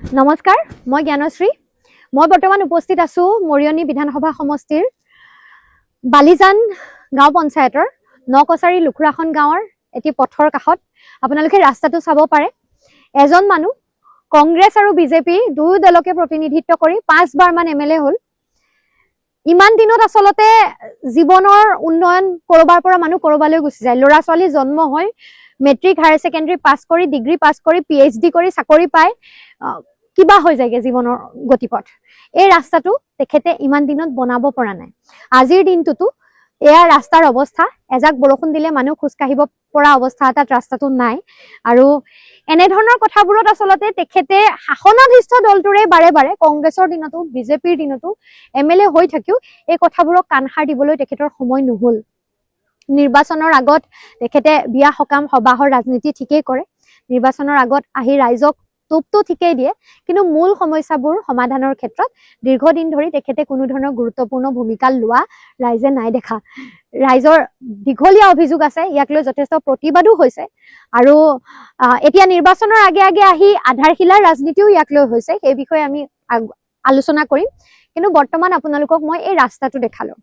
নমস্কাৰ, মই জ্ঞানশ্ৰী। মই বৰ্তমান উপস্থিত আছো মৰিয়নি বিধানসভা সমষ্টিৰ বালিজান গাঁও পঞ্চায়তৰ নকছাৰী লুখুৰাখন গাঁৱৰ এটি পথৰ কাষত। আপোনালোকে ৰাস্তাটো চাব পাৰে। এজন মানুহ কংগ্ৰেছ আৰু বিজেপি দুয়ো দলকে প্ৰতিনিধিত্ব কৰি 5 বাৰ মান এমএলএ হ'ল। ইমান দিনত আচলতে জীৱনৰ উন্নয়ন কৰবাৰ পৰা মানুহ কৰবালৈ গুচি যায়। ল'ৰা ছোৱালী জন্ম হয়, মেট্ৰিক হায়াৰ ছেকেণ্ডাৰী পাছ কৰি, ডিগ্ৰী পাছ কৰি, PhD কৰি চাকৰি পায়, কিবা হৈ যায়গে জীৱনৰ গতিপথ। এই ৰাস্তাটো তেখেতে ইমান দিনত বনাব পৰা নাই। আজিৰ দিনটোতো এয়া ৰাস্তাৰ অৱস্থা, এজাক বৰষুণ দিলে মানুহ খোজ কাঢ়িব পৰা অৱস্থা এটাত ৰাস্তাটো নাই। আৰু এনেধৰণৰ কথাবোৰত আচলতে তেখেতে শাসনাধিষ্ঠ দলটোৰে বাৰে বাৰে কংগ্ৰেছৰ দিনতো বিজেপিৰ দিনতো এমএলএ হৈ থাকিও এই কথাবোৰক কাণসাৰ দিবলৈ তেখেতৰ সময় নহল। নিৰ্বাচনৰ আগত তেখেতে বিয়া সকাম সবাহৰ ৰাজনীতি ঠিকেই কৰে, নিৰ্বাচনৰ আগত আহি ৰাইজক টোপটো ঠিকেই দিয়ে, কিন্তু মূল সমস্যাবোৰ সমাধানৰ ক্ষেত্ৰত দীৰ্ঘদিন ধৰি তেখেতে কোনো ধৰণৰ গুৰুত্বপূৰ্ণ ভূমিকা লোৱা ৰাইজে নাই দেখা। ৰাইজৰ দীঘলীয়া অভিযোগ আছে, ইয়াক লৈ যথেষ্ট প্ৰতিবাদো হৈছে। আৰু এতিয়া নিৰ্বাচনৰ আগে আগে আহি আধাৰশিলাৰ ৰাজনীতিও ইয়াক লৈ হৈছে, সেই বিষয়ে আমি আলোচনা কৰিম। কিন্তু বৰ্তমান আপোনালোকক মই এই ৰাস্তাটো দেখালো।